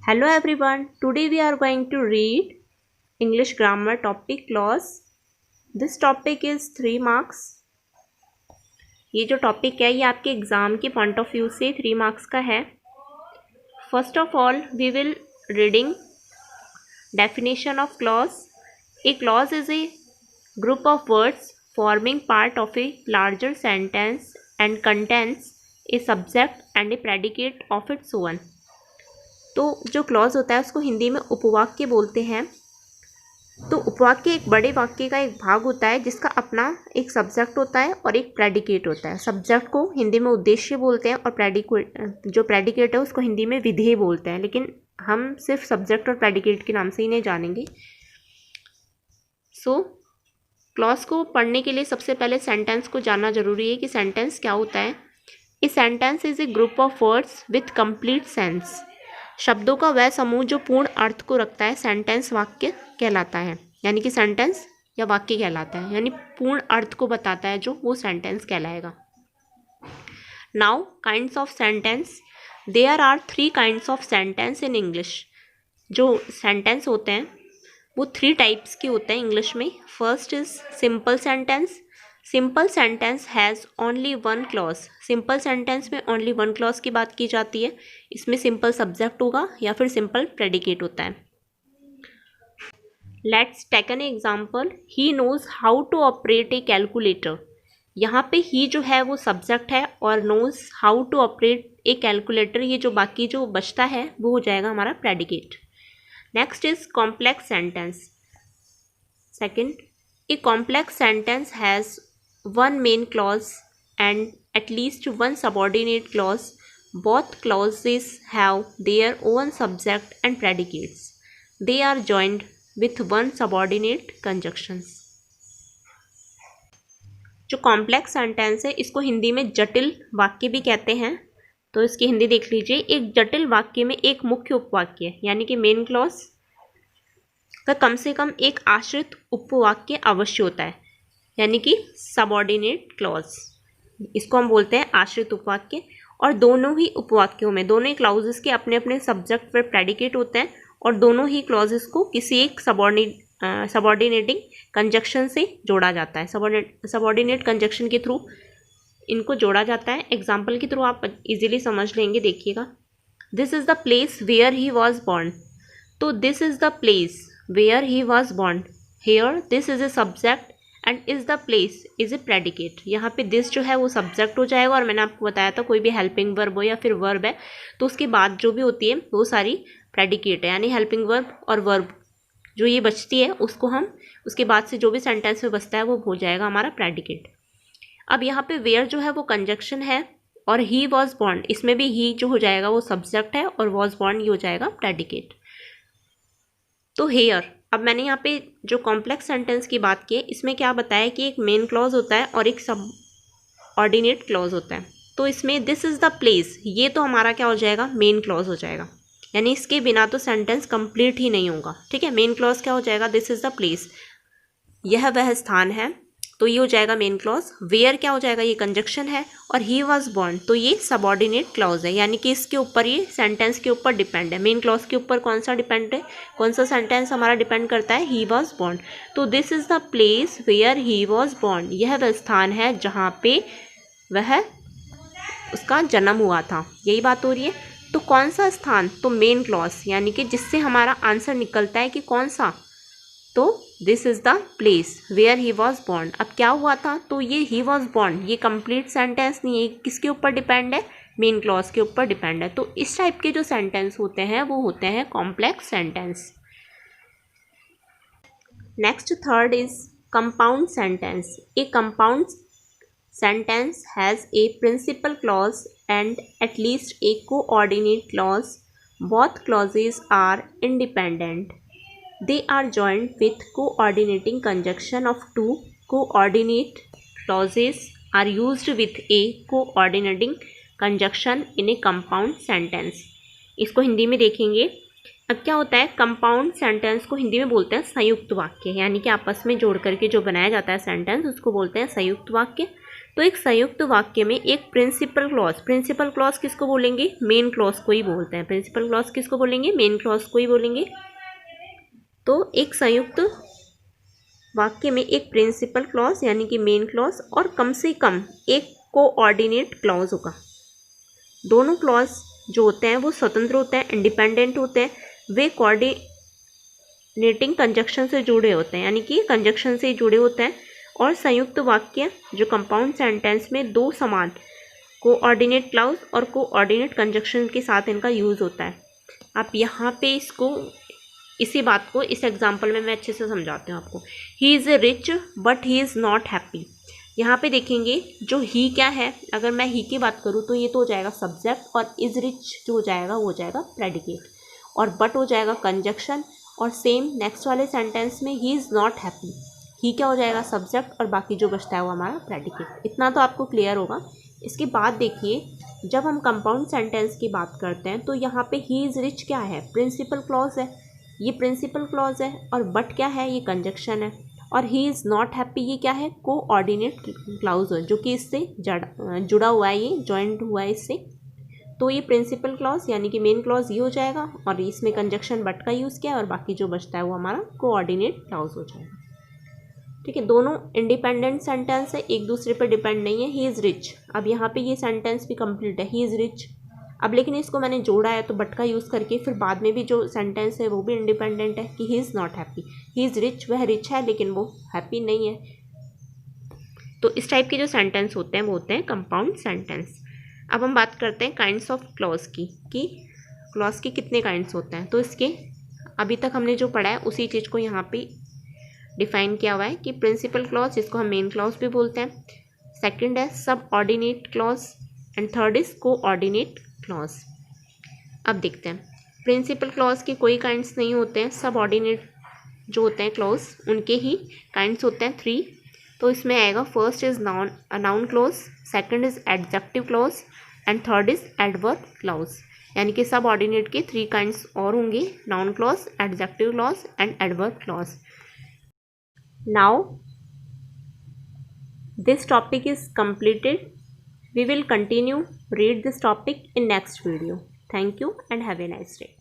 Hello everyone, today we are going to read English grammar topic clause. This topic is 3 marks. ये जो topic है ये आपके exam के पॉइंट ऑफ व्यू से 3 मार्क्स का है. First of all we will reading definition of clause. A clause is a group of words forming part of a larger sentence and contains a subject and a predicate of its own. तो जो clause होता है उसको हिंदी में उपवाक्य बोलते हैं. तो उपवाक्य एक बड़े वाक्य का एक भाग होता है जिसका अपना एक सब्जेक्ट होता है और एक प्रेडिकेट होता है. सब्जेक्ट को हिंदी में उद्देश्य बोलते हैं और जो प्रेडिकेट है उसको हिंदी में विधेय बोलते हैं, लेकिन हम सिर्फ सब्जेक्ट और प्रेडिकेट के नाम से ही नहीं जानेंगे. सो क्लॉज को पढ़ने के लिए सबसे पहले सेंटेंस को जानना जरूरी है कि सेंटेंस क्या होता है. A sentence is a group of words with complete sense. शब्दों का वह समूह जो पूर्ण अर्थ को रखता है सेंटेंस वाक्य कहलाता है. यानी कि सेंटेंस या वाक्य कहलाता है, यानी पूर्ण अर्थ को बताता है जो वो सेंटेंस कहलाएगा. Now kinds of sentence. There are 3 kinds of sentence in English. जो सेंटेंस होते हैं वो 3 टाइप्स के होते हैं इंग्लिश में. First is simple sentence. Simple sentence has only one clause. Simple sentence में ओनली वन क्लॉज की बात की जाती है. इसमें सिंपल सब्जेक्ट होगा या फिर सिंपल प्रेडिकेट होता है. Let's take an example. He knows how to operate a calculator. यहाँ पे ही जो है वो सब्जेक्ट है और knows how to operate a calculator, ये जो बाकी जो बचता है वो हो जाएगा हमारा predicate. Next is complex sentence. Second, a complex sentence has one main clause and at least one subordinate clause. Both clauses have their own subject and predicates. They are joined with one subordinate conjunctions. जो complex sentence है इसको हिंदी में जटिल वाक्य भी कहते हैं. तो इसकी हिंदी देख लीजिए. एक जटिल वाक्य में एक मुख्य उपवाक्य यानी कि मेन क्लॉज का कम से कम एक आश्रित उपवाक्य अवश्य होता है, यानी कि सबऑर्डिनेट क्लॉज. इसको हम बोलते हैं आश्रित उपवाक्य. और दोनों ही उपवाक्यों में दोनों ही क्लॉजेस के अपने अपने सब्जेक्ट पर प्रेडिकेट होते हैं और दोनों ही क्लॉजेस को किसी एक सबऑर्डिनेटिंग कंजक्शन से जोड़ा जाता है. सबऑर्डिनेट कंजक्शन के थ्रू इनको जोड़ा जाता है. एग्जाम्पल के थ्रू आप इजीली समझ लेंगे. देखिएगा, this is the place where he was born. तो this is the place where he was born. Here this is a subject and is the place is a predicate. यहाँ पे this जो है वो सब्जेक्ट हो जाएगा और मैंने आपको बताया था कोई भी हेल्पिंग वर्ब हो या फिर वर्ब है तो उसके बाद जो भी होती है वो सारी प्रेडिकेट है, यानी हेल्पिंग वर्ब और वर्ब जो ये बचती है उसको हम उसके बाद से जो भी सेंटेंस में बचता है वो हो जाएगा हमारा प्रेडिकेट. अब यहाँ पे वेयर जो है वो कंजक्शन है और ही वॉज बॉर्न, इसमें भी ही जो हो जाएगा वो सब्जेक्ट है और वॉज बॉर्न ये हो जाएगा प्रेडिकेट. तो हेयर, अब मैंने यहाँ पे जो कॉम्प्लेक्स सेंटेंस की बात की है इसमें क्या बताया कि एक मेन क्लॉज होता है और एक सब ऑर्डिनेट क्लॉज होता है. तो इसमें दिस इज़ द प्लेस ये तो हमारा क्या हो जाएगा, मेन क्लॉज हो जाएगा, यानी इसके बिना तो सेंटेंस कंप्लीट ही नहीं होगा. ठीक है, मेन क्लॉज क्या हो जाएगा, दिस इज़ द प्लेस, यह वह स्थान है, तो ये हो जाएगा मेन क्लॉज. वेयर क्या हो जाएगा, ये कंजक्शन है और ही वॉज बॉर्न तो ये सबऑर्डिनेट क्लॉज है, यानी कि इसके ऊपर ये सेंटेंस के ऊपर डिपेंड है. मेन क्लॉज के ऊपर कौन सा डिपेंड है, कौन सा सेंटेंस हमारा डिपेंड करता है, ही वॉज बॉर्न. तो this is the place where he was born, यह वह स्थान है जहाँ पे वह उसका जन्म हुआ था. यही बात हो रही है. तो कौन सा स्थान, तो मेन क्लॉज, यानी कि जिससे हमारा आंसर निकलता है कि कौन सा, तो this is the place where he was born. अब क्या हुआ था, तो ये ही वॉज बॉर्न ये कंप्लीट सेंटेंस नहीं है, किसके ऊपर डिपेंड है, मेन क्लॉज के ऊपर डिपेंड है. तो इस टाइप के जो सेंटेंस होते हैं वो होते हैं complex sentence. Next third is compound sentence. A compound sentence has a principal clause and at least a coordinate clause. Both clauses are independent. They are joined with coordinating conjunction of 2 coordinate clauses are used with a coordinating conjunction in a compound sentence. इसको हिंदी में देखेंगे. अब क्या होता है, compound sentence को हिंदी में बोलते हैं संयुक्त वाक्य, यानी कि आपस में जोड़ करके जो बनाया जाता है सेंटेंस उसको बोलते हैं संयुक्त वाक्य. तो एक संयुक्त वाक्य में एक प्रिंसिपल क्लॉज किसको बोलेंगे? मेन क्लॉज को ही बोलते हैं। प्रिंसिपल क्लॉज किसको बोलेंगे? मेन क्लॉज को ही बोलेंगे। तो एक संयुक्त वाक्य में एक प्रिंसिपल क्लॉज यानी कि मेन क्लॉज और कम से कम एक कोऑर्डिनेट क्लॉज होगा। दोनों क्लॉज जो होते हैं वो स्वतंत्र होते हैं, इंडिपेंडेंट होते हैं, वे कोऑर्डिनेटिंग कंजक्शन से जुड़े होते हैं, यानी कि कंजक्शन से जुड़े होते हैं। और संयुक्त वाक्य जो कंपाउंड सेंटेंस में दो समान कोऑर्डिनेट क्लॉज और कोऑर्डिनेट कंजक्शन के साथ इनका यूज़ होता है। आप यहाँ पे इसी बात को इस एग्जाम्पल में मैं अच्छे से समझाती हूँ आपको। He is rich but he is not happy. यहाँ पे देखेंगे जो ही क्या है, अगर मैं ही की बात करूँ तो ये तो हो जाएगा सब्जेक्ट, और इज़ रिच जो हो जाएगा वो हो जाएगा प्रेडिकेट, और बट हो जाएगा कंजक्शन। और सेम नेक्स्ट वाले सेंटेंस में ही इज़ नॉट हैप्पी, ही क्या हो जाएगा सब्जेक्ट, और बाकी जो बचता है वो हमारा प्रेडिकेट। इतना तो आपको क्लियर होगा। इसके बाद देखिए, जब हम कंपाउंड सेंटेंस की बात करते हैं तो यहाँ पे ही इज़ रिच क्या है? प्रिंसिपल क्लॉज है, ये प्रिंसिपल क्लॉज है। और बट क्या है? ये कंजक्शन है। और ही इज़ नॉट हैप्पी ये क्या है? कोऑर्डिनेट क्लॉज है, जो कि इससे जुड़ा हुआ है, ये जॉइंट हुआ है इससे। तो ये प्रिंसिपल क्लॉज यानी कि मेन क्लॉज ये हो जाएगा, और इसमें कंजक्शन बट का यूज़ किया है, और बाकी जो बचता है वो हमारा कोऑर्डिनेट क्लॉज हो जाएगा। ठीक है, दोनों इंडिपेंडेंट सेंटेंस है, एक दूसरे पर डिपेंड नहीं है। ही इज़ रिच, अब यहाँ पे ये सेंटेंस भी कंप्लीट है, ही इज़ रिच। अब लेकिन इसको मैंने जोड़ा है तो बट का यूज़ करके, फिर बाद में भी जो सेंटेंस है वो भी इंडिपेंडेंट है कि he is not happy. He is rich, वह रिच है लेकिन वो हैप्पी नहीं है। तो इस टाइप के जो सेंटेंस होते हैं वो होते हैं कंपाउंड सेंटेंस। अब हम बात करते हैं काइंड्स ऑफ क्लॉज की, कि क्लॉज के कितने काइंड्स होते हैं। तो इसके अभी तक हमने जो पढ़ा है उसी चीज़ को यहाँ पे डिफाइन किया हुआ है कि प्रिंसिपल क्लॉज, जिसको हम मेन क्लॉज भी बोलते हैं, सेकंड है सब ordinate clause, and third is coordinate clause. अब देखते हैं, प्रिंसिपल क्लॉज के कोई काइंड्स नहीं होते हैं, सब ऑर्डिनेट जो होते हैं क्लॉज उनके ही काइंड्स होते हैं 3। तो इसमें आएगा, first is noun clause, second is adjective clause, and third is adverb clause. यानी कि सब ऑर्डिनेट के 3 काइंड्स और होंगे, noun clause, adjective clause and adverb clause. Now this topic is completed. We will continue read this topic in next video. Thank you and have a nice day.